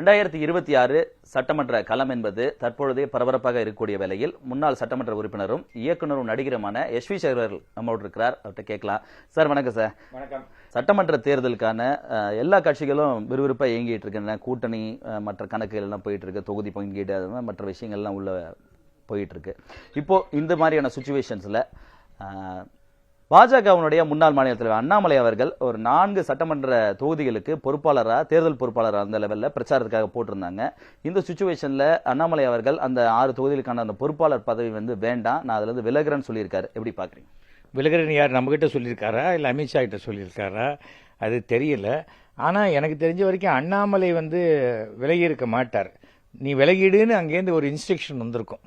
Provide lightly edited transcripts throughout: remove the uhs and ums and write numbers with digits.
2026 சட்டமன்ற களம் என்பது தற்பொழுதே பரபரப்பாக இருக்கக்கூடிய வேளையில் முன்னாள் சட்டமன்ற உறுப்பினரும் இயக்குனரும் நடிகருமான எஸ் வி சேகர் நம்மோடு இருக்கிறார். அவர்கிட்ட கேட்கலாம். சார் வணக்கம். சார் வணக்கம். சட்டமன்ற தேர்தலுக்கான எல்லா கட்சிகளும் விறுவிறுப்பாக இயங்கிட்டு இருக்கின்றன. கூட்டணி மற்ற கணக்குகள் எல்லாம் போயிட்டு இருக்கு. தொகுதி பங்கீடு மற்ற விஷயங்கள்லாம் உள்ள போயிட்டு இருக்கு. இப்போ இந்த மாதிரியான சுச்சுவேஷன்ஸ்ல பாஜகவினுடைய முன்னாள் மாநில தலைவர் அண்ணாமலை அவர்கள் ஒரு 4 சட்டமன்ற தொகுதிகளுக்கு பொறுப்பாளராக தேர்தல் பொறுப்பாளராக அந்த லெவலில் பிரச்சாரத்துக்காக போட்டிருந்தாங்க. இந்த சுச்சுவேஷன்ல அண்ணாமலை அவர்கள் அந்த 6 தொகுதிகளுக்கான அந்த பொறுப்பாளர் பதவி வேண்டாம், நான் அதுல இருந்து விலகிறேன்னு சொல்லியிருக்காரு. எப்படி பாக்குறீங்க? விலகிறேன்னு யார் நம்ம கிட்ட சொல்லியிருக்காரா இல்லை அமித்ஷா கிட்ட சொல்லியிருக்காரா அது தெரியல. ஆனா எனக்கு தெரிஞ்ச வரைக்கும் அண்ணாமலை விலகி இருக்க மாட்டார். நீ விலகிடுன்னு அங்கேருந்து ஒரு இன்ஸ்ட்ரக்ஷன் வந்திருக்கும்,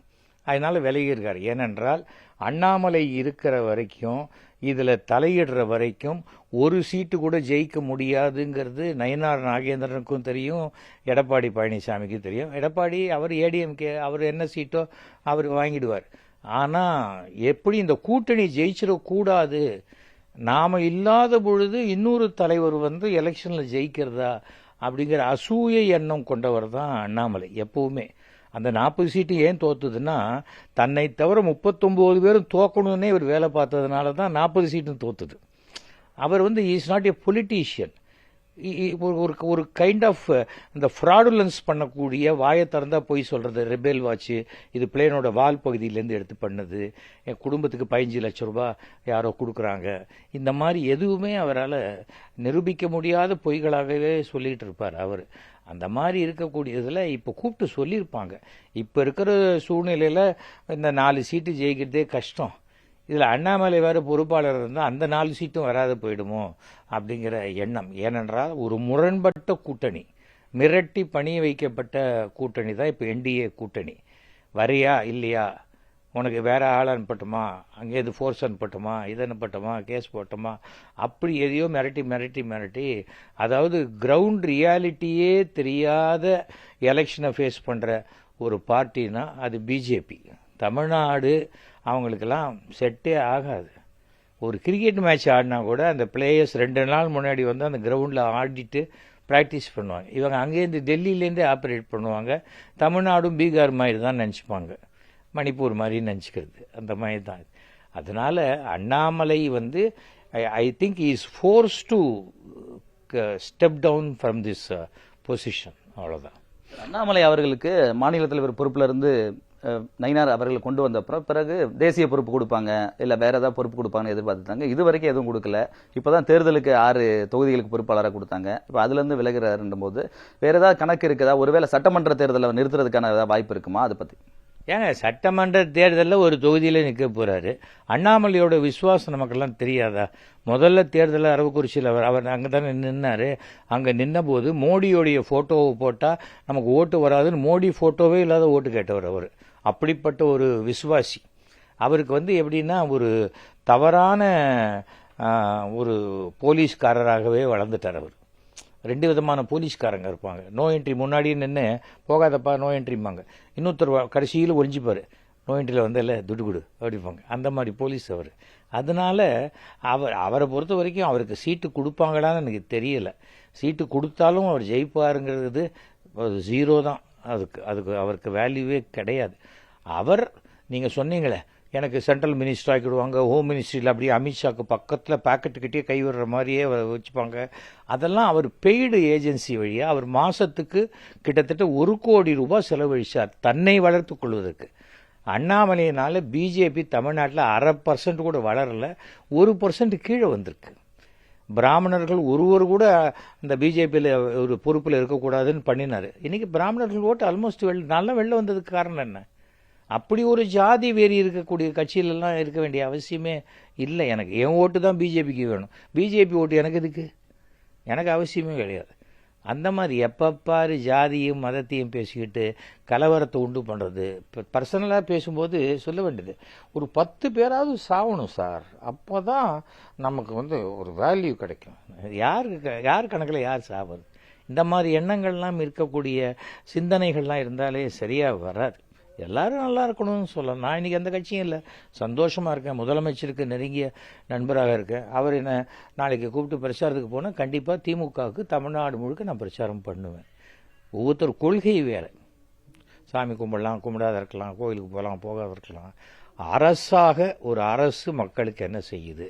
அதனால விலகி இருக்காரு. ஏனென்றால் அண்ணாமலை இருக்கிற வரைக்கும் இதுல தலையிடுற வரைக்கும் ஒரு சீட்டு கூட ஜெயிக்க முடியாதுங்கிறது நயினார் நாகேந்திரனுக்கும் தெரியும், எடப்பாடி பழனிசாமிக்கும் தெரியும். எடப்பாடி அவர் ஏடிஎம்கே, அவர் என்ன சீட்டோ அவர் வாங்கிடுவார். ஆனா எப்படி இந்த கூட்டணி ஜெயிச்சிடக்கூடாது, நாம இல்லாத பொழுது இன்னொரு தலைவர் எலெக்ஷன்ல ஜெயிக்கிறதா அப்படிங்கிற அசூயை எண்ணம் கொண்டவர் தான் அண்ணாமலை எப்பவுமே. அந்த 40 சீட்டு ஏன் தோத்துதுன்னா, தன்னை தவிர 39 பேரும் தோக்கணும்னே இவர் வேலை பார்த்ததுனால தான் 40 சீட்டும் தோத்துது. அவர் இஸ் நாட் ஏ பொலிட்டீஷியன். ஒரு கைண்ட் ஆஃப் இந்த ஃப்ராடுலன்ஸ் பண்ணக்கூடிய, வாயை திறந்தா போய் சொல்றது, ரெபேல் வாட்ச் இது பிளேனோட வால் பகுதியிலேருந்து எடுத்து பண்ணது, என் குடும்பத்துக்கு 15 லட்சம் ரூபாய் யாரோ கொடுக்குறாங்க, இந்த மாதிரி எதுவுமே அவரால் நிரூபிக்க முடியாத பொய்களாகவே சொல்லிட்டு இருப்பார் அவர். அந்த மாதிரி இருக்கக்கூடியதுல இப்போ கூப்பிட்டு சொல்லியிருப்பாங்க. இப்போ இருக்கிற சூழ்நிலையில இந்த 4 சீட்டு ஜெயிக்கிறதே கஷ்டம். இதுல அண்ணாமலை வேறு பொறுப்பாளர் இருந்தால் அந்த 4 சீட்டும் வராது போயிடுமோ அப்படிங்கிற எண்ணம். ஏனென்றால் ஒரு முரண்பட்ட கூட்டணி, மிரட்டி பணிய வைக்கப்பட்ட கூட்டணி தான் இப்போ என்டிஏ கூட்டணி. வரியா இல்லையா, உனக்கு வேற ஆள் அனுப்பட்டுமா, அங்கேருந்து ஃபோர்ஸ் அனுப்பட்டுமா, இது அனுப்பட்டுமா, கேஸ் போட்டோமா, அப்படி எதையோ மிரட்டி மிரட்டி மிரட்டி, அதாவது கிரவுண்ட் ரியாலிட்டியே தெரியாத எலெக்ஷனை ஃபேஸ் பண்ற ஒரு பார்ட்டினா அது பிஜேபி. தமிழ்நாடு அவங்களுக்கெல்லாம் செட்டே ஆகாது. ஒரு கிரிக்கெட் மேட்ச் ஆடினா கூட அந்த பிளேயர்ஸ் 2 நாள் முன்னாடி அந்த கிரவுண்டில் ஆடிட்டு ப்ராக்டிஸ் பண்ணுவாங்க. இவங்க அங்கேருந்து டெல்லியிலேருந்தே ஆப்ரேட் பண்ணுவாங்க. தமிழ்நாடும் பீகார் மாதிரி தான் நினச்சிப்பாங்க, மணிப்பூர் மாதிரி நினச்சிக்கிறது, அந்த மாதிரி தான். அதனால Annamalai I think is force to step down from this position. அவ்வளோதான். அண்ணாமலை அவர்களுக்கு மாநில தலைவர் பொறுப்புல இருந்து நயினார் அவர்கள் கொண்டு வந்த பிறகு தேசிய பொறுப்பு கொடுப்பாங்க, இல்ல வேற ஏதாவது பொறுப்பு கொடுப்பாங்கன்னு எதிர்பார்த்துட்டாங்க. இது வரைக்கும் எதுவும் கொடுக்கல. இப்பதான் தேர்தலுக்கு 6 தொகுதிகளுக்கு பொறுப்பாளராக கொடுத்தாங்க. இப்ப அதுல இருந்து விலகிறாருன்ற போது வேற ஏதாவது கணக்கு இருக்குதா? ஒருவேளை சட்டமன்ற தேர்தலை நிறுத்துறதுக்கான ஏதாவது வாய்ப்பு இருக்குமா? அதை பத்தி ஏங்க, சட்டமன்ற தேர்தலில் ஒரு தொகுதியில் நிற்க போறாரு. அண்ணாமலையோட விசுவாசம் நமக்கெல்லாம் தெரியாதா? முதல்ல தேர்தலில் அரவக்குறிச்சியில் அவர் அங்கே தானே நின்னாரு. அங்கே நின்ன போது மோடியோடைய போட்டோவை போட்டால் நமக்கு ஓட்டு வராதுன்னு மோடி போட்டோவே இல்லாத ஓட்டு கேட்டவர் அவர். அப்படிப்பட்ட ஒரு விசுவாசி. அவருக்கு எப்படின்னா ஒரு தவறான ஒரு போலீஸ்காரராகவே வளர்ந்துட்டார் அவர். 2 விதமான போலீஸ்காரங்க இருப்பாங்க. நோ என்ட்ரி முன்னாடியே நின்று போகாதப்பா நோ என்ட்ரிம்பாங்க. இன்னொருத்தர் கடைசியில் ஒழிஞ்சிப்பார், நோ என்ட்ரியில் இல்லை துடுகுடு அப்படிப்பாங்க. அந்த மாதிரி போலீஸ் அவர். அதனால அவரை பொறுத்த வரைக்கும் அவருக்கு சீட்டு கொடுப்பாங்களான்னு எனக்கு தெரியல. சீட்டு கொடுத்தாலும் அவர் ஜெயிப்பாருங்கிறது 0 தான். அதுக்கு அவருக்கு வேல்யூவே கிடையாது. அவர் நீங்க சொன்னீங்களே, எனக்கு சென்ட்ரல் மினிஸ்டர் ஆக்கிடுவாங்க, ஹோம் மினிஸ்ட்ரியில் அப்படியே அமித்ஷாக்கு பக்கத்தில் பாக்கெட்டுக்கிட்டே கை விடுற மாதிரியே வச்சுப்பாங்க. அதெல்லாம் அவர் பெய்டு ஏஜென்சி வழியா அவர் மாசத்துக்கு கிட்டத்தட்ட 1 கோடி ரூபாய் செலவழிச்சார் தன்னை வளர்த்து கொள்வதற்கு. அண்ணாமலையினால பிஜேபி தமிழ்நாட்டில் 0.5% கூட வளரல, 1% கீழே வந்திருக்கு. பிராமணர்கள் ஒருவர் கூட இந்த பிஜேபியில் ஒரு பொறுப்பில் இருக்கக்கூடாதுன்னு பண்ணினாரு. இன்னைக்கு பிராமணர்கள் ஓட்டு ஆல்மோஸ்ட் நல்லா வெளில வந்ததுக்கு காரணம் என்ன? அப்படி ஒரு ஜாதி வேறி இருக்கக்கூடிய கட்சியிலெல்லாம் இருக்க வேண்டிய அவசியமே இல்லை. எனக்கு என் ஓட்டு தான் பிஜேபிக்கு வேணும், பிஜேபி ஓட்டு எனக்கு எதுக்கு? எனக்கு அவசியமே கிடையாது. அந்த மாதிரி எப்பப்பாரு ஜாதியும் மதத்தையும் பேசிக்கிட்டு கலவரத்தை உண்டு பண்ணுறது. இப்போ பர்சனலாக பேசும்போது சொல்ல வேண்டியது, ஒரு 10 பேராவது சாவணும் சார், அப்போ தான் நமக்கு ஒரு வேல்யூ கிடைக்கும். யார் கணக்கில் யார் சாவது? இந்த மாதிரி எண்ணங்கள்லாம் இருக்கக்கூடிய சிந்தனைகள்லாம் இருந்தாலே சரியாக வராது. எல்லாரும் நல்லா இருக்கணும்னு சொல்லலாம். நான் இன்னைக்கு எந்த கட்சியும் இல்லை, சந்தோஷமா இருக்கேன். முதலமைச்சருக்கு நெருங்கிய நண்பராக இருக்கேன். அவர் என்ன நாளைக்கு கூப்பிட்டு பிரச்சாரத்துக்கு போனால் கண்டிப்பாக திமுகவுக்கு தமிழ்நாடு முழுக்க நான் பிரச்சாரம் பண்ணுவேன். ஒவ்வொருத்தர் கொள்கை வேறு. சாமி கும்பிடலாம், கும்பிடாத இருக்கலாம், கோயிலுக்கு போகலாம், போகாத இருக்கலாம். அரசாக ஒரு அரசு மக்களுக்கு என்ன செய்யுது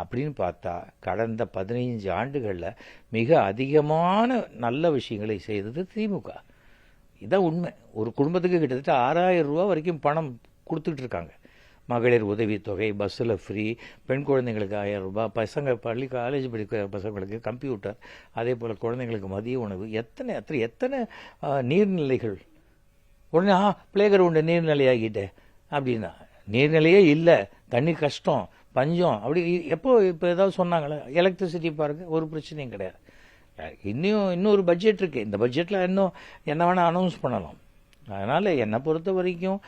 அப்படின்னு பார்த்தா கடந்த 15 ஆண்டுகளில் மிக அதிகமான நல்ல விஷயங்களை செய்தது திமுக. இதான் உண்மை. ஒரு குடும்பத்துக்கு கிட்டத்தட்ட 6000 ரூபா வரைக்கும் பணம் கொடுத்துட்டு இருக்காங்க. மகளிர் உதவித்தொகை, பஸ்ஸில் ஃப்ரீ, பெண் குழந்தைங்களுக்கு 1000 ரூபாய், பசங்க பள்ளி காலேஜ் படிக்கிற பசங்களுக்கு கம்ப்யூட்டர், அதே போல் குழந்தைங்களுக்கு மதிய உணவு, எத்தனை நீர்நிலைகள். உடனே பிளே கிரவுண்டு நீர்நிலையாகிட்டே அப்படின்னா, நீர்நிலையே இல்லை, தண்ணி கஷ்டம், பஞ்சம் அப்படி எப்போ இப்போ ஏதாவது சொன்னாங்களே? எலக்ட்ரிசிட்டி பாருங்க, ஒரு பிரச்சனையும் கிடையாது. இன்னொரு பட்ஜெட் இருக்குது, இந்த பட்ஜெட்டில் இன்னும் என்ன வேணால் அனௌன்ஸ் பண்ணலாம். அதனால் என்னை பொறுத்த வரைக்கும்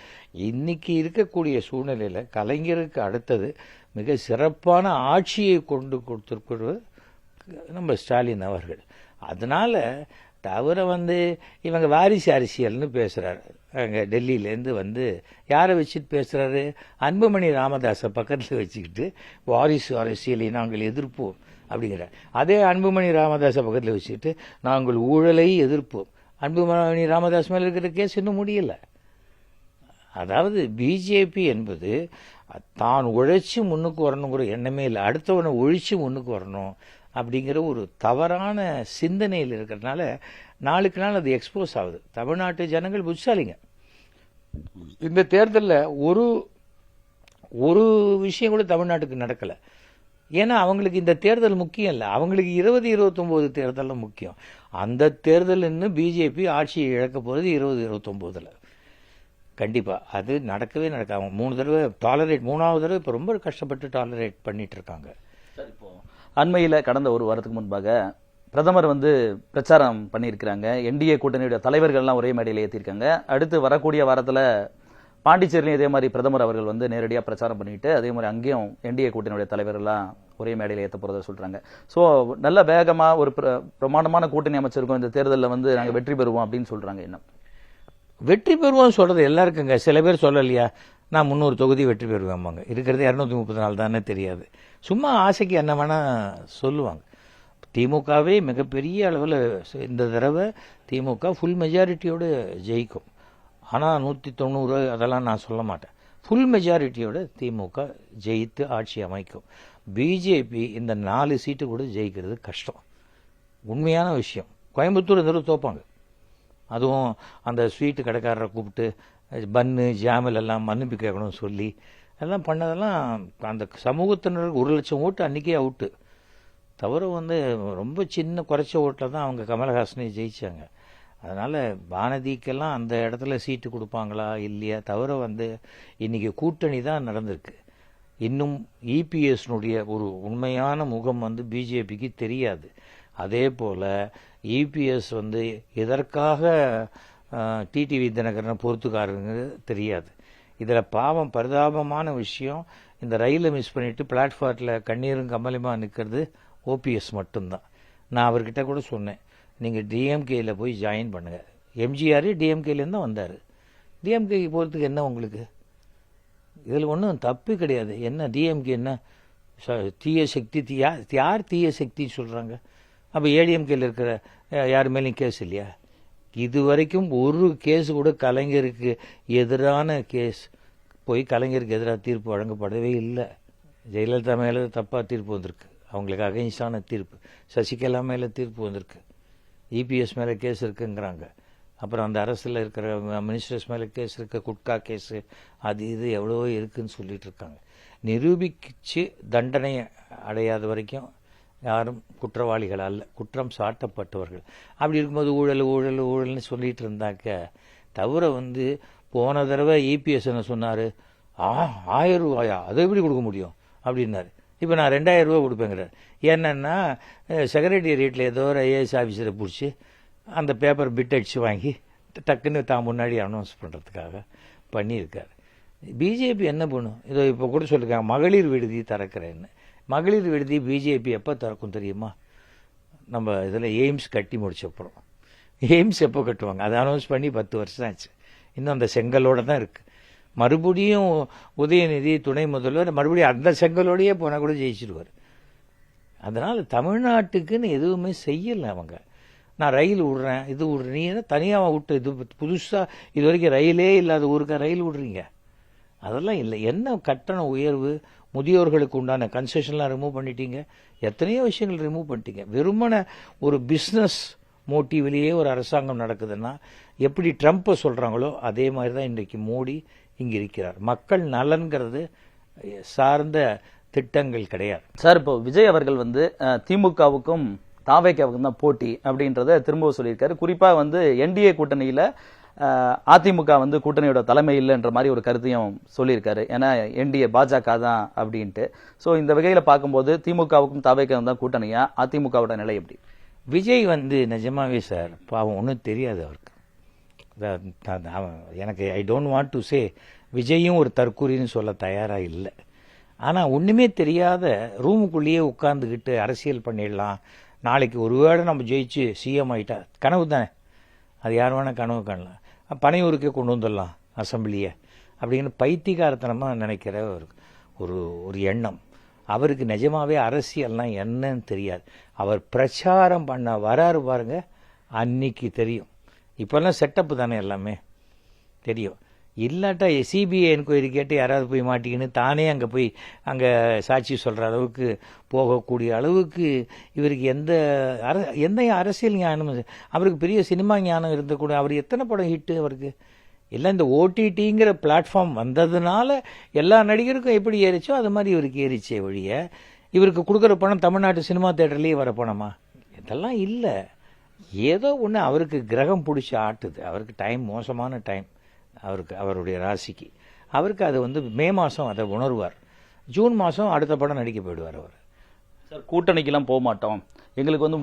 இன்னைக்கு இருக்கக்கூடிய சூழ்நிலையில் கலைஞருக்கு அடுத்தது மிக சிறப்பான ஆட்சியை கொண்டு கொடுத்துருக்கிறது நம்ம ஸ்டாலின் அவர்கள். அதனால் தவிர இவங்க வாரிசு அரசியல்னு பேசுகிறாரு. அங்கே டெல்லியிலேருந்து யாரை வச்சுட்டு பேசுகிறாரு? அன்புமணி ராமதாஸை பக்கத்தில் வச்சுக்கிட்டு வாரிசு அரசியலை நாங்கள் எதிர்ப்போம் அப்படிங்கிறார். அதே அன்புமணி ராமதாஸை பக்கத்தில் வச்சுக்கிட்டு நாங்கள் ஊழலை எதிர்ப்போம். அன்புமணி ராமதாஸ் மேலே இருக்கிற கேஸ் இன்னும் முடியல. அதாவது பிஜேபி என்பது தான் உழைச்சி முன்னுக்கு வரணுங்கிற எண்ணமே இல்லை, அடுத்தவனை ஒழிச்சு முன்னுக்கு வரணும் அப்படிங்கிற ஒரு தவறான சிந்தனையில் இருக்கிறதுனால நாளுக்கு நாள் அது எக்ஸ்போஸ் ஆகுது. தமிழ்நாட்டு ஜனங்கள் புத்திசாலிங்க. இந்த தேர்தலில் ஒரு விஷயம் கூட தமிழ்நாட்டுக்கு நடக்கலை. ஏன்னா அவங்களுக்கு இந்த தேர்தல் முக்கியம் இல்லை, அவங்களுக்கு 2029 தேர்தலும் முக்கியம். அந்த தேர்தல் இன்னும் பிஜேபி ஆட்சியை இழக்க போகிறது 2029. கண்டிப்பாக அது நடக்கவே நடக்காது. 3 தடவை டாலரேட், 3வது தடவை இப்போ ரொம்ப கஷ்டப்பட்டு டாலரேட் பண்ணிட்டு இருக்காங்க. சார், இப்போ அண்மையில் கடந்த ஒரு வாரத்துக்கு முன்பாக பிரதமர் பிரச்சாரம் பண்ணியிருக்கிறாங்க. என்டிஏ கூட்டணியுடைய தலைவர்கள்லாம் ஒரே மேடையில் ஏற்றிருக்காங்க. அடுத்து வரக்கூடிய வாரத்தில் பாண்டிச்சேரியிலும் இதே மாதிரி பிரதமர் அவர்கள் நேரடியாக பிரச்சாரம் பண்ணிட்டு அதே மாதிரி அங்கேயும் என்டிஏ கூட்டணியுடைய தலைவர்கள்லாம் ஒரே மேடையில் ஏற்ற போறதை சொல்றாங்க. ஸோ நல்ல வேகமா ஒரு பிரமாண்டமான கூட்டணி அமைச்சிருக்கோம், இந்த தேர்தலில் நாங்கள் வெற்றி பெறுவோம் அப்படின்னு சொல்றாங்க. என்ன வெற்றி பெறுவோம் சொல்றது எல்லாருக்குங்க. சில பேர் சொல்லலையா, நான் 300 தொகுதி வெற்றி பெறுவேம்பாங்க. இருக்கிறது 234 தானே தெரியாது. சும்மா ஆசைக்கு என்ன வேணா சொல்லுவாங்க. திமுகவே மிகப்பெரிய அளவில் இந்த தடவை திமுக ஃபுல் மெஜாரிட்டியோடு ஜெயிக்கும். ஆனால் 190 அதெல்லாம் நான் சொல்ல மாட்டேன். ஃபுல் மெஜாரிட்டியோட திமுக ஜெயித்து ஆட்சி அமைக்கும். பிஜேபி இந்த 4 சீட்டு கூட ஜெயிக்கிறது கஷ்டம். உண்மையான விஷயம். கோயம்புத்தூர் இந்த தோப்பாங்க. அதுவும் அந்த ஸ்வீட்டு கடைக்காரரை கூப்பிட்டு பன்னு ஜாமில் எல்லாம் மன்னிப்பு கேட்கணும்னு சொல்லி எல்லாம் பண்ணதெல்லாம் அந்த சமூகத்தினருக்கு 1 லட்சம் ஓட்டு அன்றைக்கே அவுட்டு. தவிர ரொம்ப சின்ன குறைச்ச ஓட்டில் தான் அவங்க கமலஹாசனை ஜெயிச்சாங்க. அதனால் வானதிக்கெல்லாம் அந்த இடத்துல சீட்டு கொடுப்பாங்களா இல்லையா? தவிர இன்னைக்கு கூட்டணி தான் நடந்திருக்கு. இன்னும் இபிஎஸ்னுடைய ஒரு உண்மையான முகம் பிஜேபிக்கு தெரியாது. அதே போல் இபிஎஸ் எதற்காக டிடிவி தினகரனை பொறுத்துக்காருங்க தெரியாது. இதில் பாவம் பரிதாபமான விஷயம், இந்த ரயிலை மிஸ் பண்ணிட்டு பிளாட்ஃபார்மில் கண்ணீரும் கமலமா நிற்கிறது ஓபிஎஸ் மட்டும்தான். நான் அவர்கிட்ட கூட சொன்னேன், நீங்கள் டிஎம்கேயில் போய் ஜாயின் பண்ணுங்கள். எம்ஜிஆர் டிஎம்கேலேருந்து தான் வந்தார். டிஎம்கேக்கு போகிறதுக்கு என்ன உங்களுக்கு? இதில் ஒன்றும் தப்பு கிடையாது. என்ன டிஎம்கே என்ன தீய சக்தி? யார் தீய சக்தின்னு சொல்கிறாங்க? அப்போ ஏடிஎம்கேயில் இருக்கிற யார் மேலேயும் கேஸ் இல்லையா? இது வரைக்கும் ஒரு கேஸ் கூட கலைஞருக்கு எதிரான கேஸ் போய் கலைஞருக்கு எதிராக தீர்ப்பு வழங்கப்படவே இல்லை. ஜெயலலிதா மேலே தப்பாக தீர்ப்பு வந்திருக்கு, அவங்களுக்கு அகைன்ஸ்டான தீர்ப்பு. சசிகலா மேலே தீர்ப்பு வந்திருக்கு, இபிஎஸ் மேலே கேஸ் இருக்குங்கிறாங்க. அப்புறம் அந்த அரசில் இருக்கிற மினிஸ்டர்ஸ் மேலே கேஸ் இருக்கு, குட்கா கேஸு, அது இது எவ்வளவோ இருக்குன்னு சொல்லிட்டு இருக்காங்க. நிரூபிச்சு தண்டனை அடையாத வரைக்கும் யாரும் குற்றவாளிகள் அல்ல, குற்றம் சாட்டப்பட்டவர்கள். அப்படி இருக்கும்போது ஊழல் ஊழல் ஊழல்னு சொல்லிட்டு இருந்தாக்க தவிர போன தடவை இபிஎஸ் என்ன சொன்னார்? 1000 ரூபாயா, அதை எப்படி கொடுக்க முடியும் அப்படின்னாரு. இப்போ நான் 2000 ரூபா கொடுப்பேங்கிறார். என்னன்னா செக்ரட்டேரியட்டில் ஏதோ ஒரு ஐஏஎஸ் ஆஃபீஸரை பிடிச்சி அந்த பேப்பர் பிட் அடிச்சு வாங்கி டக்குன்னு தான் முன்னாடி அனௌன்ஸ் பண்ணுறதுக்காக பண்ணியிருக்காரு. பிஜேபி என்ன பண்ணும்? இதோ இப்போ கூட சொல்லியிருக்காங்க மகளிர் விடுதி திறக்கிறேன்னு. மகளிர் விடுதி பிஜேபி எப்போ திறக்கும் தெரியுமா? நம்ம இதில் எய்ம்ஸ் கட்டி முடிச்சப்புறம். எய்ம்ஸ் எப்போ கட்டுவாங்க? அதை அனௌன்ஸ் பண்ணி 10 வருஷம் ஆச்சு. இன்னும் அந்த செங்கலோடு தான் இருக்குது. மறுபடியும் உதயநிதி துணை முதல்வர் மறுபடியும் அந்த செங்கலோடையே போனால் கூட ஜெயிச்சிடுவார். அதனால் தமிழ்நாட்டுக்குன்னு எதுவுமே செய்யலை அவங்க. நான் ரயில் விடுறேன், இது விடுறேன். நீ என்ன தனியாக விட்டு இது புதுசாக இது வரைக்கும் ரயிலே இல்லாத ஊருக்கு ரயில் விடுறீங்க? அதெல்லாம் இல்லை. என்ன கட்டண உயர்வு, முதியோர்களுக்கு உண்டான கன்செஷன்லாம் ரிமூவ் பண்ணிட்டீங்க, எத்தனையோ விஷயங்கள் ரிமூவ் பண்ணிட்டீங்க. வெறுமன ஒரு பிஸ்னஸ் மோட்டிவ்லேயே ஒரு அரசாங்கம் நடக்குதுன்னா எப்படி ட்ரம்ப்பை சொல்கிறாங்களோ அதே மாதிரி தான் இன்றைக்கு மோடி இங்கே இருக்கிறார். மக்கள் நலன்கிறது சார்ந்த திட்டங்கள் கிடையாது. சார், இப்போ விஜய் அவர்கள் வந்து திமுகவுக்கும் தாவேக்காவுக்கும் தான் போட்டி அப்படின்றத திரும்ப சொல்லியிருக்காரு. குறிப்பா வந்து என்டிஏ கூட்டணியில அதிமுக வந்து கூட்டணியோட தலைமை இல்லைன்ற மாதிரி ஒரு கருத்தையும் சொல்லியிருக்காரு. ஏன்னா என்டிஏ பாஜக தான் அப்படின்ட்டு. ஸோ இந்த வகையில பார்க்கும்போது திமுகவுக்கும் தாவேக்காவும் தான் கூட்டணியா, அதிமுகவோட நிலை எப்படி? விஜய் வந்து நிஜமாவே சார் பாவம், ஒன்றும் தெரியாது அவருக்கு. எனக்கு I don't want to say விஜயும் ஒரு தற்கூரின்னு சொல்ல தயாராக இல்லை. ஆனால் ஒன்றுமே தெரியாத ரூமுக்குள்ளேயே உட்காந்துக்கிட்டு அரசியல் பண்ணிடலாம், நாளைக்கு ஒருவேளை நம்ம ஜெயிச்சு சிஎம் ஆகிட்டா, கனவு தானே அது, யார் வேணால் கனவு காணலாம், பனையூருக்கே கொண்டு வந்துடலாம் அசம்பிளியை அப்படின்னு பைத்தியக்காரத்தனமாக நினைக்கிற ஒரு எண்ணம். அவருக்கு நிஜமாவே அரசியல்னால் என்னன்னு தெரியாது. அவர் பிரச்சாரம் பண்ண வராரு பாருங்க, அன்னைக்கு தெரியும். இப்போல்லாம் செட்டப்பு தானே எல்லாமே தெரியும். இல்லாட்டா சிபிஐ என்கொயரி கேட்டு யாராவது போய் மாட்டிக்கின்னு தானே அங்கே போய் அங்கே சாட்சி சொல்கிற அளவுக்கு போகக்கூடிய அளவுக்கு இவருக்கு எந்த அரசியல் ஞானம், அவருக்கு பெரிய சினிமா ஞானம் இருந்தக்கூட அவர் எத்தனை படம் ஹிட்டு அவருக்கு எல்லாம் இந்த ஓடிடிங்கிற பிளாட்ஃபார்ம் வந்ததுனால எல்லா நடிகருக்கும் எப்படி ஏறிச்சோ அது மாதிரி இவருக்கு ஏறிச்சே ஒழிய இவருக்கு கொடுக்குற பணம் தமிழ்நாட்டு சினிமா தேட்டர்லேயே வர பணமா? இதெல்லாம் இல்லை. ஏதோ ஒன்று அவருக்கு கிரகம் பிடிச்சி ஆட்டுது. அவருக்கு டைம், மோசமான டைம் அவருக்கு, அவருடைய ராசிக்கு. அவருக்கு அது வந்து மே மாதம் அதை உணர்வார், ஜூன் மாதம் அடுத்த படம் நடிக்க போயிடுவார் அவர். சார், கூட்டணிக்கெல்லாம் போக மாட்டோம், எங்களுக்கு வந்து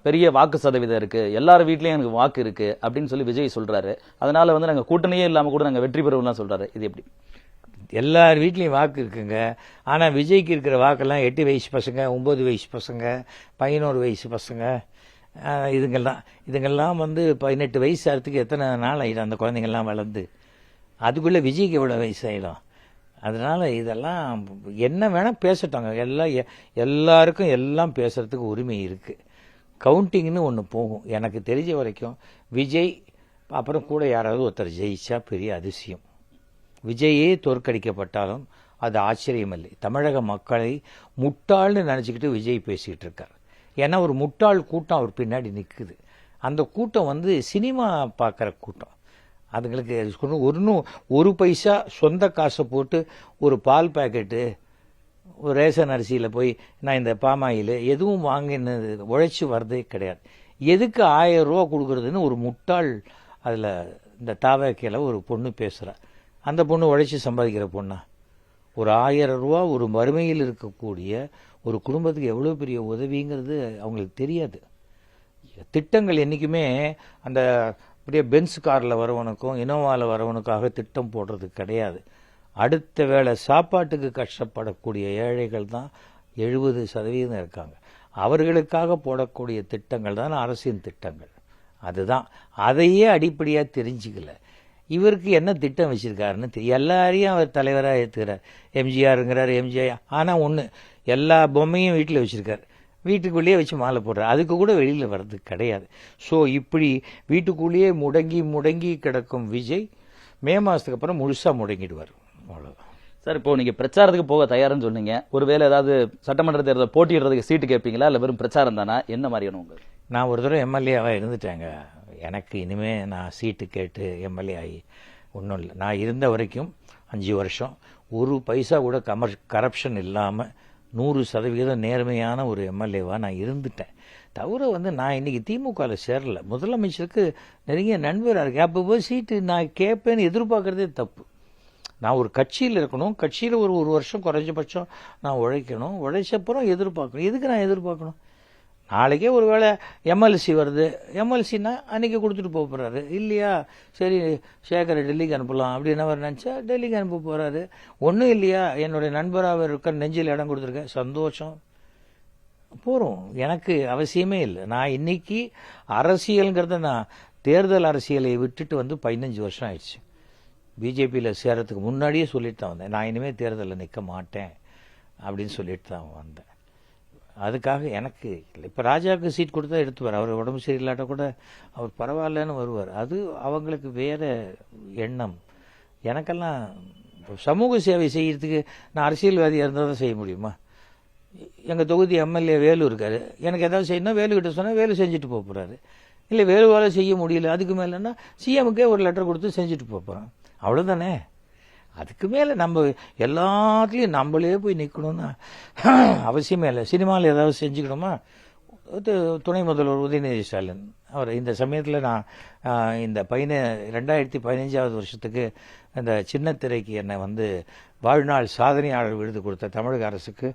பெரிய வாக்கு சதவீதம் இருக்கு, எல்லார் வீட்லயும் எனக்கு வாக்கு இருக்கு அப்படின்னு சொல்லி விஜய் சொல்றாரு. அதனால வந்து நாங்கள் கூட்டணியே இல்லாமல் கூட நாங்கள் வெற்றி பெறுவோம்லாம் சொல்றாரு. இது எப்படி? எல்லார் வீட்லேயும் வாக்கு இருக்குங்க. ஆனால் விஜய்க்கு இருக்கிற வாக்கெல்லாம் 8 வயசு பசங்க, 9 வயசு பசங்க, 11 வயசு பசங்க, இதுங்கெல்லாம் வந்து 18 வயசு ஆகிறதுக்கு எத்தனை நாள் ஆகிடும் அந்த குழந்தைங்கள்லாம் வளர்ந்து. அதுக்குள்ளே விஜய்க்கு எவ்வளோ வயசு ஆகிடும். அதனால் இதெல்லாம் என்ன வேணால் பேசட்டாங்க, எல்லாருக்கும் எல்லாம் பேசுகிறதுக்கு உரிமை இருக்குது. கவுண்டிங்னு ஒன்று போகும். எனக்கு தெரிஞ்ச வரைக்கும் விஜய் அப்புறம் கூட யாராவது ஒருத்தர் ஜெயிச்சா பெரிய அதிசயம். விஜயே தோற்கடிக்கப்பட்டாலும் அது ஆச்சரியமில்லை. தமிழக மக்களை முட்டாள்னு நினச்சிக்கிட்டு விஜய் பேசிக்கிட்டு இருக்கார். ஏன்னா ஒரு முட்டாள் கூட்டம் அவர் பின்னாடி நிற்குது. அந்த கூட்டம் வந்து சினிமா பார்க்குற கூட்டம். அதுங்களுக்கு ஒரு பைசா சொந்த காசை போட்டு ஒரு பால் பேக்கெட்டு, ஒரு ரேஷன் அரிசியில் போய் நான் இந்த பாமாயில் எதுவும் வாங்கினது உழைச்சி வர்றதே கிடையாது. எதுக்கு 1000 ரூபா கொடுக்குறதுன்னு ஒரு முட்டாள் அதில் இந்த தாவேக்கையில் ஒரு பொண்ணு பேசுகிறா. அந்த பொண்ணு உழைச்சி சம்பாதிக்கிற பொண்ணா? ஒரு 1000 ரூபா ஒரு வறுமையில் இருக்கக்கூடிய ஒரு குடும்பத்துக்கு எவ்வளோ பெரிய உதவிங்கிறது அவங்களுக்கு தெரியாது. திட்டங்கள் என்றைக்குமே அந்த அப்படியே பென்ஸ் காரில் வரவனுக்கும் இனோவாவில் வரவனுக்காக திட்டம் போடுறது கிடையாது. அடுத்த வேளை சாப்பாட்டுக்கு கஷ்டப்படக்கூடிய ஏழைகள் தான் 70% இருக்காங்க. அவர்களுக்காக போடக்கூடிய திட்டங்கள் தான் அரசின் திட்டங்கள். அதுதான், அதையே அடிப்படையாக தெரிஞ்சுக்கல. இவருக்கு என்ன திட்டம் வச்சிருக்காருன்னு தெரியும். எல்லாரையும் அவர் தலைவராக ஏற்றுக்கிறார். எம்ஜிஆருங்கிறார், எம்ஜிஆர். ஆனால் ஒன்று, எல்லா பொம்மையும் வீட்டில் வச்சுருக்கார், வீட்டுக்குள்ளேயே வச்சு மாலை போடுறார். அதுக்கு கூட வெளியில் வர்றது கிடையாது. ஸோ இப்படி வீட்டுக்குள்ளேயே முடங்கி கிடக்கும் விஜய் மே மாதத்துக்கு அப்புறம் முழுசாக முடங்கிடுவார். அவ்வளோதான் சார். இப்போ நீங்கள் பிரச்சாரத்துக்கு போக தயாருன்னு சொன்னீங்க. ஒருவேளை ஏதாவது சட்டமன்ற தேர்தல் போட்டியிடுறதுக்கு சீட்டு கேட்பீங்களா, இல்லை வெறும் பிரச்சாரம் தானா? என்ன மாதிரியான உங்களுக்கு? நான் ஒரு தடவை எம்எல்ஏவாக இருந்துட்டேங்க. எனக்கு இனிமேல் நான் சீட்டு கேட்டு எம்எல்ஏ ஆகி ஒன்றும் இல்லை. நான் இருந்த வரைக்கும் 5 வருஷம் ஒரு பைசா கூட கரப்ஷன் இல்லாமல் 100% நேர்மையான ஒரு எம்எல்ஏவாக நான் இருந்துட்டேன். தவிர வந்து நான் இன்றைக்கி திமுகவில் சேரல. முதலமைச்சருக்கு நிறைய நண்பராக இருக்கேன். அப்போ போய் சீட்டு நான் கேட்பேன்னு எதிர்பார்க்குறதே தப்பு. நான் ஒரு கட்சியில் இருக்கணும், கட்சியில் ஒரு வருஷம் குறைஞ்சபட்சம் நான் உழைக்கணும், உழைச்சப்புறம் எதிர்பார்க்கணும். எதுக்கு நான் எதிர்பார்க்கணும்? நாளைக்கே ஒரு வேளை எம்எல்சி வருது, எம்எல்சின்னா அன்றைக்கி கொடுத்துட்டு போக போகிறாரு இல்லையா? சரி, சேகரை டெல்லிக்கு அனுப்பலாம் அப்படின்னு அவர் நினச்சா டெல்லிக்கு அனுப்ப போகிறாரு. ஒன்றும் இல்லையா, என்னுடைய நண்பராக இருக்க நெஞ்சில் இடம் கொடுத்துருக்கேன், சந்தோஷம், போகிறோம். எனக்கு அவசியமே இல்லை. நான் இன்னைக்கு அரசியலுங்கிறத நான் தேர்தல் அரசியலை விட்டுட்டு வந்து 15 வருஷம் ஆயிடுச்சு. பிஜேபியில் சேரத்துக்கு முன்னாடியே சொல்லிட்டு தான் வந்தேன், நான் இனிமேல் தேர்தலில் நிற்க மாட்டேன் அப்படின்னு சொல்லிட்டு தான் வந்தேன். அதுக்காக எனக்கு இல்லை. இப்போ ராஜாவுக்கு சீட் கொடுத்தா எடுத்துவார். அவர் உடம்பு சரியில்லாட்ட கூட அவர் பரவாயில்லன்னு வருவார். அது அவங்களுக்கு வேற எண்ணம். எனக்கெல்லாம் சமூக சேவை செய்யறதுக்கு நான் அரசியல்வாதியாக இருந்தால் தான் செய்ய முடியுமா? எங்கள் தொகுதி எம்எல்ஏ வேலு இருக்காரு. எனக்கு ஏதாவது செய்யணும் வேலுக்கிட்ட சொன்னால் வேலு செஞ்சுட்டு போக போகிறாரு. இல்லை வேலுவால் செய்ய முடியல, அதுக்கு மேலேன்னா சிஎம்முக்கே ஒரு லெட்டர் கொடுத்து செஞ்சுட்டு போகிறோம். அவ்வளோதானே. அதுக்கு மேலே நம்ம எல்லாத்துலேயும் நம்மளே போய் நிற்கணும்னா அவசியமே இல்லை. சினிமாவில் ஏதாவது செஞ்சுக்கணுமா? துணை முதல்வர் உதயநிதி ஸ்டாலின் அவர் இந்த சமயத்தில் நான் இந்த 2015 வருஷத்துக்கு இந்த சின்ன திரைக்கு என்னை வந்து வாழ்நாள் சாதனையாளர் விருது கொடுத்த தமிழக அரசுக்கு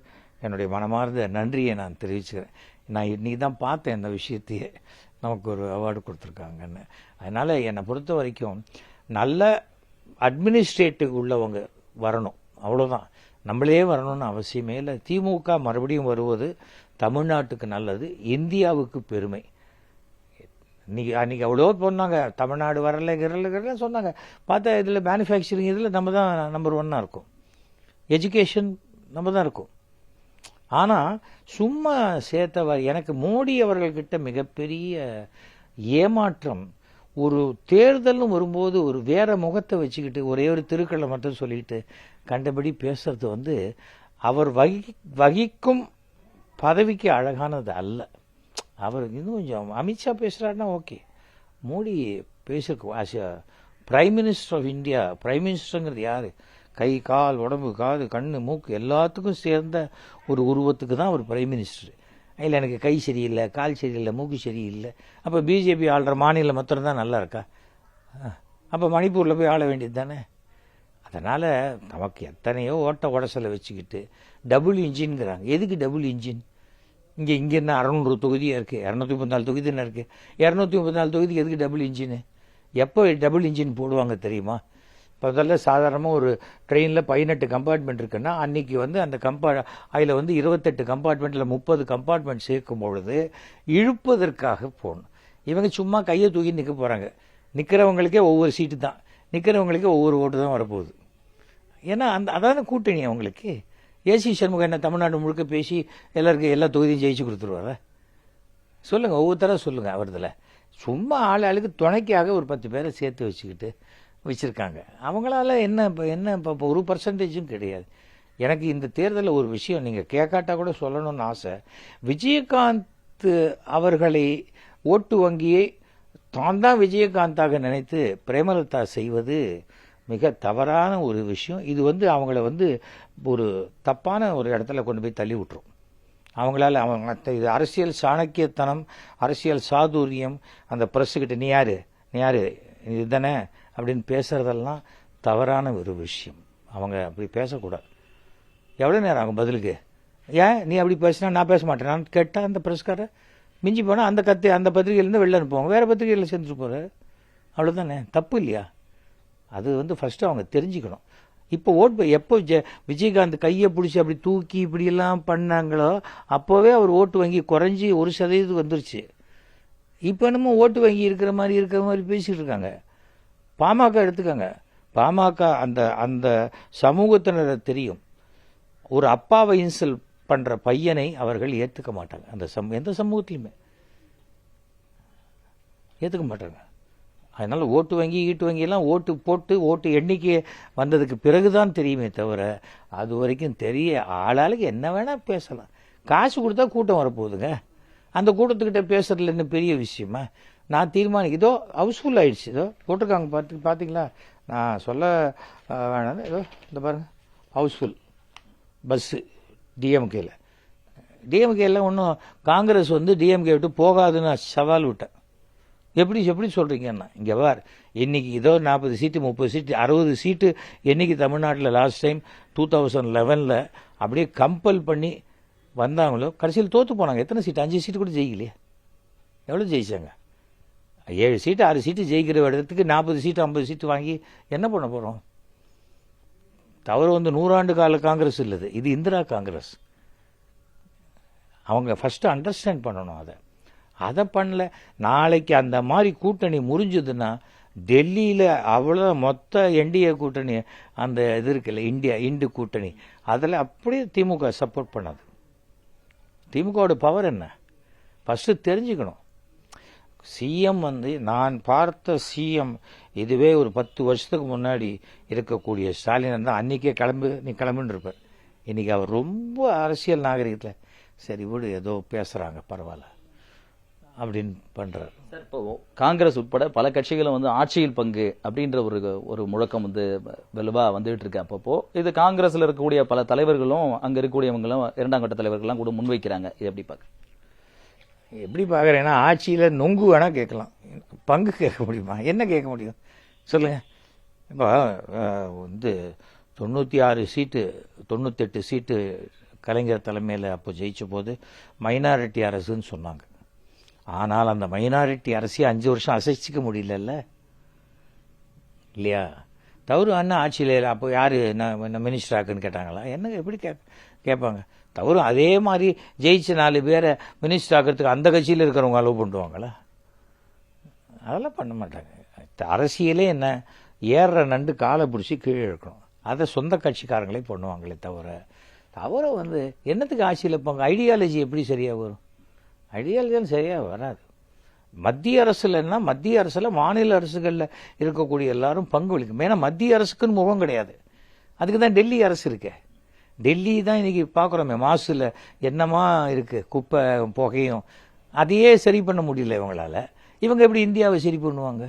என்னுடைய மனமார்ந்த நன்றியை நான் தெரிவிச்சுக்கிறேன். நான் இன்னைக்கு தான் பார்த்தேன் இந்த விஷயத்தையே, நமக்கு ஒரு அவார்டு கொடுத்துருக்காங்கன்னு. அதனால் என்னை பொறுத்த வரைக்கும் நல்ல அட்மினிஸ்ட்ரேட்டிவ் உள்ளவங்க வரணும், அவ்வளோதான். நம்மளே வரணும்னு அவசியமே இல்லை. திமுக மறுபடியும் வருவது தமிழ்நாட்டுக்கு நல்லது, இந்தியாவுக்கு பெருமை. அன்றைக்கி அவ்வளோ சொன்னாங்க தமிழ்நாடு வரல சொன்னாங்க. பார்த்தா இதில் மேனுஃபேக்சரிங் இதில் நம்ம தான் நம்பர் 1 இருக்கும், எஜுகேஷன் நம்ம தான் இருக்கும். ஆனால் சும்மா சேர்த்த எனக்கு மோடி அவர்கள்கிட்ட மிகப்பெரிய ஏமாற்றம். ஒரு தேர்தல்னு வரும்போது ஒரு வேற முகத்தை வச்சுக்கிட்டு ஒரே ஒரு திருக்குறளை மட்டும் சொல்லிட்டு கண்டபடி பேசுறது வந்து அவர் வகிக்கும் பதவிக்கு அழகானது அல்ல. அவர் இன்னும் கொஞ்சம் Amit Shah பேசுகிறாருன்னா okay, Modi பேசிருக்கோம். As a prime minister of India. Prime மினிஸ்டருங்கிறது யார்? கை கால் உடம்பு காது கண்ணு மூக்கு எல்லாத்துக்கும் சேர்ந்த ஒரு உருவத்துக்கு தான் அவர் பிரைம் மினிஸ்டர். இல்லை எனக்கு கை சரியில்லை, கால் சரியில்லை, மூக்கு சரியில்லை, அப்போ பிஜேபி ஆளுற மாநிலம் மாத்திரம் தான் நல்லா இருக்கா? அப்போ மணிப்பூரில் போய் ஆள வேண்டியது தானே. அதனால் நமக்கு எத்தனையோ ஓட்ட உடசலை வச்சுக்கிட்டு டபுள் இன்ஜின்ங்கிறாங்க. எதுக்கு டபுள் இன்ஜின்? இங்கே என்ன 600 தொகுதியாக இருக்குது, 234 தொகுதி தானே இருக்குது. 234 தொகுதிக்கு எதுக்கு டபுள் இன்ஜின்? எப்போ டபுள் இன்ஜின் போடுவாங்க தெரியுமா? முதல்ல சாதாரணமாக ஒரு ட்ரெயினில் 18 கம்பார்ட்மெண்ட் இருக்குன்னா அன்றைக்கி வந்து அந்த அதில் வந்து 28 கம்பார்ட்மெண்ட்டில் 30 கம்பார்ட்மெண்ட் சேர்க்கும் பொழுது இழுப்பதற்காக போகணும். இவங்க சும்மா கையை தூக்கி நிற்க போகிறாங்க. நிற்கிறவங்களுக்கே ஒவ்வொரு சீட்டு தான், நிற்கிறவங்களுக்கே ஒவ்வொரு ஓட்டு தான் வரப்போகுது. ஏன்னா அதான கூட்டணி அவங்களுக்கு. ஏசி சண்முகம் என்ன தமிழ்நாடு முழுக்க பேசி எல்லாருக்கும் எல்லா தொகுதியும் ஜெயிச்சு கொடுத்துருவார? சொல்லுங்கள், ஒவ்வொருத்தராக சொல்லுங்கள். அவரதில் சும்மா ஆளுக்கு துணைக்காக ஒரு 10 பேரை சேர்த்து வச்சுருக்காங்க. அவங்களால என்ன இப்போ 1% கிடையாது. எனக்கு இந்த தேர்தலில் ஒரு விஷயம் நீங்கள் கேட்காட்டா கூட சொல்லணும்னு ஆசை. விஜயகாந்த் அவர்களை ஓட்டு வங்கியை தான் விஜயகாந்தாக நினைத்து பிரேமலதா செய்வது மிக தவறான ஒரு விஷயம். இது வந்து அவங்கள வந்து ஒரு தப்பான ஒரு இடத்துல கொண்டு போய் தள்ளி விட்டுரும். அவங்களால இது அரசியல் சாணக்கியத்தனம், அரசியல் சாதுரியம். அந்த பிரஸ்ஸுக்கிட்ட நீ யாரு இதுதானே அப்படின்னு பேசுறதெல்லாம் தவறான ஒரு விஷயம். அவங்க அப்படி பேசக்கூடாது. எவ்வளோ நேரம் ஆகும் பதிலுக்கு? ஏன் நீ அப்படி பேசினா நான் பேச மாட்டேன் நான் கேட்டால் அந்த பிரஸ்காரர் மிஞ்சி போனால் அந்த பத்திரிகையிலேருந்து வெளில அனுப்புவாங்க, வேறு பத்திரிகையில் சேர்ந்துட்டு போகிறார். அவ்வளோதானே, தப்பு இல்லையா? அது வந்து ஃபஸ்ட்டு அவங்க தெரிஞ்சுக்கணும். இப்போ எப்போ விஜயகாந்த் கையை பிடிச்சி அப்படி தூக்கி இப்படியெல்லாம் பண்ணாங்களோ அப்போவே அவர் ஓட்டு வங்கி குறைஞ்சி 1% வந்துருச்சு. இப்போ என்னமோ ஓட்டு வங்கி இருக்கிற மாதிரி பேசிகிட்டு இருக்காங்க. பாமக எடுத்துக்கங்க. பாமக அந்த சமூகத்தினரை தெரியும். ஒரு அப்பாவை இன்சல் பண்ணுற பையனை அவர்கள் ஏற்றுக்க மாட்டாங்க. எந்த சமூகத்திலுமே ஏற்றுக்க மாட்டாங்க. அதனால் ஓட்டு வங்கி எல்லாம் ஓட்டு போட்டு ஓட்டு எண்ணிக்கை வந்ததுக்கு பிறகுதான் தெரியுமே தவிர அது வரைக்கும் தெரிய ஆளாளுக்கு என்ன வேணால் பேசலாம். காசு கொடுத்தா கூட்டம் வரப்போகுதுங்க. அந்த கூட்டத்துக்கிட்ட பேசுறதுல என்ன பெரிய விஷயமா? நான் இதோ ஹவுஸ்ஃபுல் ஆயிடுச்சு. இதோ போட்டிருக்காங்க பார்த்தீங்களா? நான் சொல்ல வேணாம். ஏதோ இந்த பாருங்கள், ஹவுஸ்ஃபுல் பஸ்ஸு டிஎம்கேல ஒன்றும் காங்கிரஸ் வந்து டிஎம்கே விட்டு போகாதுன்னு சவால் விட்டேன். எப்படி சொல்கிறீங்கன்னா இங்கே வார் இன்னைக்கு ஏதோ 40 சீட்டு 30 சீட்டு 60 சீட்டு என்னைக்கு தமிழ்நாட்டில் லாஸ்ட் டைம் 2011 அப்படியே கம்பல் பண்ணி வந்தாங்களோ கடைசியில் தோற்று போனாங்க. எத்தனை சீட்டு? 5 சீட்டு கூட ஜெயிக்கலையே. எவ்வளோ ஜெயிச்சாங்க? 7 சீட்டு 6 சீட்டு ஜெயிக்கிற இடத்துக்கு 40 சீட்டு 50 சீட்டு வாங்கி என்ன பண்ண போகிறோம்? தவறு வந்து 100 ஆண்டு கால காங்கிரஸ் இல்லது, இது இந்திரா காங்கிரஸ். அவங்க ஃபஸ்ட்டு அண்டர்ஸ்டாண்ட் பண்ணணும். அதை பண்ணல. நாளைக்கு அந்த மாதிரி கூட்டணி முறிஞ்சதுன்னா டெல்லியில் அவ்வளோ மொத்த என்டிஏ கூட்டணி அந்த இது இருக்குல்ல இந்து கூட்டணி அதில் அப்படியே திமுக சப்போர்ட் பண்ணாது. திமுகவோட பவர் என்ன ஃபஸ்ட்டு தெரிஞ்சுக்கணும். சிஎம் வந்து நான் பார்த்த சிஎம் இதுவே ஒரு 10 வருஷத்துக்கு முன்னாடி இருக்கக்கூடிய ஸ்டாலின் தான் அன்றைக்கே நீ கிளம்புன்னு இருப்பார். இன்றைக்கி அவர் ரொம்ப அரசியல் நாகரிகத்தில் சரி விடு ஏதோ பேசுகிறாங்க பரவாயில்ல அப்படின்னு பண்ணுறாரு. சார், இப்போ காங்கிரஸ் உட்பட பல கட்சிகளும் வந்து ஆட்சியில் பங்கு அப்படின்ற ஒரு முழக்கம் வந்து வலுவாக வந்துகிட்டு இருக்கு. அப்பப்போ இது காங்கிரஸில் இருக்கக்கூடிய பல தலைவர்களும் அங்கே இருக்கக்கூடியவங்களும் 2ஆம் கட்ட தலைவர்கள்லாம் கூட முன்வைக்கிறாங்க. இது எப்படி பார்க்க? எப்படி பார்க்குறேன்னா ஆட்சியில் நொங்கு வேணால் கேட்கலாம், பங்கு கேட்க முடியுமா? என்ன கேட்க முடியும் சொல்லுங்கள். இப்போ வந்து 96 சீட்டு 98 சீட்டு கலைஞர் தலைமையில் அப்போ ஜெயிச்ச போது மைனாரிட்டி அரசுன்னு சொன்னாங்க. ஆனால் அந்த மைனாரிட்டி அரசையே 5 வருஷம் அசைச்சிக்க முடியலல்ல இல்லையா? தவறு அண்ணா ஆட்சியில் அப்போ யார் என்ன மினிஸ்டர் ஆக்குன்னு கேட்டாங்களா? என்ன எப்படி கேட்பாங்க? தவறு அதே மாதிரி ஜெயிச்ச 4 பேரை மினிஸ்டர் ஆக்கிறதுக்கு அந்த கட்சியில் இருக்கிறவங்க அலோவ் பண்ணுவாங்களா? அதெல்லாம் பண்ண மாட்டாங்க. அரசியலே என்ன ஏறுற நண்டு காலை பிடிச்சி கீழே இழுக்கணும். அதை சொந்த கட்சிக்காரங்களே பண்ணுவாங்களே தவிர வந்து என்னத்துக்கு ஆட்சியில் போங்க? ஐடியாலஜி எப்படி சரியாக வரும்? ஐடியாலஜி சரியாக வராது. மத்திய அரசுலன்னா மத்திய அரசில் மாநில அரசுகளில் இருக்கக்கூடிய எல்லாரும் பங்கு வலிக்கும். ஏன்னா மத்திய அரசுக்குன்னு முகம் கிடையாது. அதுக்கு தான் டெல்லி அரசு இருக்கு. டெல்லி தான் இன்னைக்கு பார்க்குறோமே மாசுல என்னமா இருக்கு, குப்பை புகையும். அதையே சரி பண்ண முடியல இவங்களால. இவங்க எப்படி இந்தியாவை சரி பண்ணுவாங்க?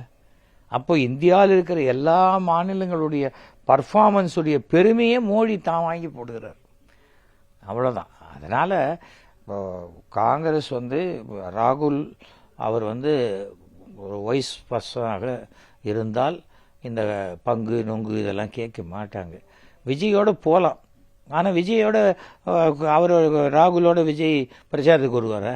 அப்போ இந்தியாவில் இருக்கிற எல்லா மாநிலங்களுடைய பர்ஃபார்மன்ஸுடைய பெருமையை மோடி தான் வாங்கி போடுகிறார். அவ்வளோதான். அதனால் காங்கிரஸ் வந்து ராகுல் அவர் வந்து ஒரு வைஸ் பர்சனாக இருந்தால் இந்த பங்கு நொங்கு இதெல்லாம் கேட்க மாட்டாங்க. விஜயோட போகலாம். ஆனால் விஜயோட அவர் ராகுலோட விஜய் பிரச்சாரத்துக்கு வருவாரா?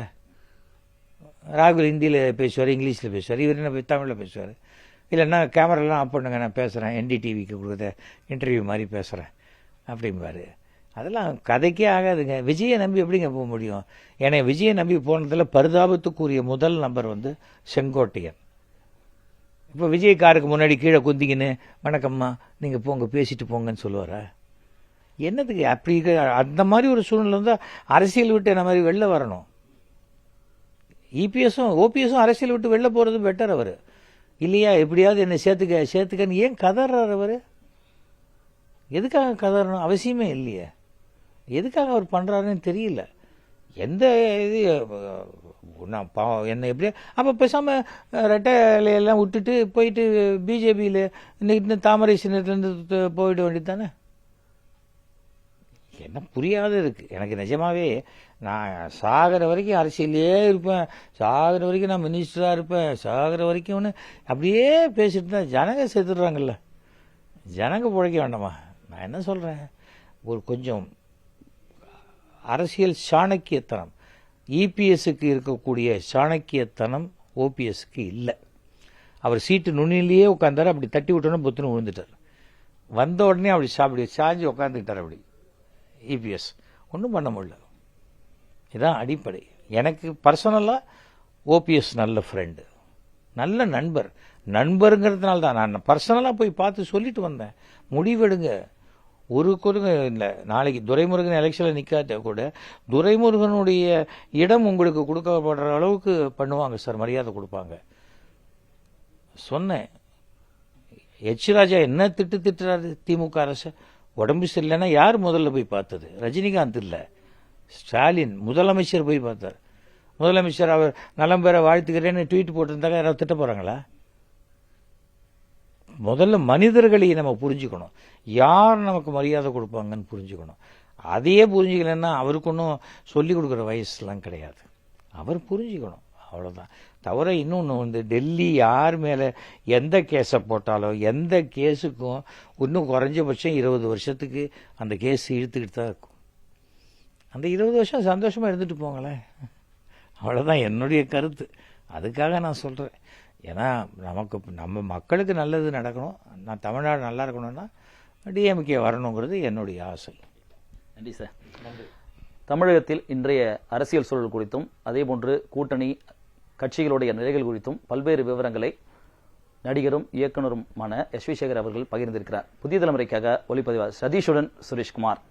ராகுல் ஹிந்தியில் பேசுவார், இங்கிலீஷில் பேசுவார், இவர் என்ன தமிழில் பேசுவார். இல்லைன்னா கேமராலாம் ஆஃப் பண்ணுங்க, நான் பேசுகிறேன், NDTVக்கு கொடுக்குற இன்டர்வியூ மாதிரி பேசுகிறேன் அப்படிம்பாரு. அதெல்லாம் கதைக்கே ஆகாதுங்க. விஜயை நம்பி எப்படிங்க போக முடியும்? ஏன்னா விஜயை நம்பி போனதில் பரிதாபத்துக்குரிய முதல் நம்பர் வந்து செங்கோட்டையன். இப்போ விஜய் காருக்கு முன்னாடி கீழே குந்திக்கின்னு வணக்கம்மா நீங்கள் போங்க பேசிட்டு போங்கன்னு சொல்லுவாரா? என்னதுக்கு அப்படி? அந்த மாதிரி ஒரு சூழ்நிலை இருந்தால் அரசியல் விட்டு என்ன மாதிரி வெளில வரணும். இபிஎஸும் ஓபிஎஸும் அரசியல் விட்டு வெளில போகிறது பெட்டர். அவர் இல்லையா எப்படியாவது என்னை சேர்த்துக்கன்னு ஏன் கதறார் அவர்? எதுக்காக கதறணும்? அவசியமே இல்லையே. எதுக்காக அவர் பண்ணுறாருன்னு தெரியல. எந்த இது நான் என்ன எப்படியா அப்போ பேசாமல் ரெட்டையெல்லாம் விட்டுட்டு போயிட்டு பிஜேபியில் இன்னைக்கு தாமரை சின்னத்துலேருந்து போயிட வேண்டியது தானே. என்ன புரியாத இருக்குது எனக்கு நிஜமாவே. நான் சாகிற வரைக்கும் அரசியலே இருப்பேன், சாகிற வரைக்கும் நான் மினிஸ்டராக இருப்பேன், சாகிற வரைக்கும்னு அப்படியே பேசிட்டு தான் ஜனங்க செத்துடுறாங்கல்ல. ஜனங்க பிழைக்க வேண்டாமா? நான் என்ன சொல்கிறேன், ஒரு கொஞ்சம் அரசியல் சாணக்கியத்தனம் இபிஎஸ்க்கு இருக்கக்கூடிய சாணக்கியத்தனம் ஓபிஎஸ்க்கு இல்லை. அவர் சீட்டு நுண்ணிலேயே உட்காந்தார், அப்படி தட்டி விட்டோன்னு புத்துன்னு விழுந்துட்டார். வந்த உடனே அப்படி சாஞ்சு உட்காந்துக்கிட்டார். அப்படி இபிஎஸ் ஒன்றும் பண்ண முடியல. இதுதான் அடிப்படை. எனக்கு பர்சனலாக ஓபிஎஸ் நல்ல ஃப்ரெண்டு, நல்ல நண்பர். நண்பருங்கிறதுனால தான் நான் பர்சனலாக போய் பார்த்து சொல்லிட்டு வந்தேன். முடிவெடுங்க, ஒரு கொடுங்க இல்லை. நாளைக்கு துரைமுருகன் எலெக்ஷனில் நிற்காத கூட துரைமுருகனுடைய இடம் உங்களுக்கு கொடுக்கப்படுற அளவுக்கு பண்ணுவாங்க சார், மரியாதை கொடுப்பாங்க சொன்னேன். ராஜா என்ன திட்டுறாரு திமுக அரசு? உடம்பு சரியில்லைன்னா யார் முதல்ல போய் பார்த்தது? ரஜினிகாந்த் இல்லை, ஸ்டாலின் முதலமைச்சர் போய் பார்த்தார். முதலமைச்சர் அவர் நலம் பெற வாழ்த்துக்கிறேன்னு ட்வீட் போட்டிருந்தாங்க, யாராவது திட்ட போகிறாங்களா? முதல்ல மனிதர்களை நம்ம புரிஞ்சுக்கணும், யார் நமக்கு மரியாதை கொடுப்பாங்கன்னு புரிஞ்சுக்கணும். அதையே புரிஞ்சுக்கலன்னா அவருக்கு ஒன்றும் சொல்லிக் கொடுக்குற வயசுலாம் கிடையாது. அவர் புரிஞ்சுக்கணும், அவ்வளோதான். தவிர இன்னொன்று வந்து டெல்லி யார் மேலே எந்த கேஸை போட்டாலும் எந்த கேஸுக்கும் இன்னும் குறைஞ்சபட்சம் 20 வருஷத்துக்கு அந்த கேஸ் இழுத்துக்கிட்டு தான் இருக்கும். அந்த 20 வருஷம் சந்தோஷமாக இருந்துட்டு போங்களேன், அவ்வளோதான் என்னுடைய கருத்து. அதுக்காக நான் சொல்கிறேன். ஏன்னா நம்ம மக்களுக்கு நல்லது நடக்கணும், நான் தமிழ்நாடு நல்லா இருக்கணும்னா டிஎம்கே வரணுங்கிறது என்னுடைய ஆசை. நன்றி சார். தமிழகத்தில் இன்றைய அரசியல் சூழல் குறித்தும் அதேபோன்று கூட்டணி கட்சிகளுடைய நிலைகள் குறித்தும் பல்வேறு விவரங்களை நடிகரும் இயக்குனருமான SV சேகர் அவர்கள் பகிர்ந்திருக்கிறார். புதிய தலைமுறைக்காக ஒளிப்பதிவாளர் சதீஷுடன் சுரேஷ்குமார்.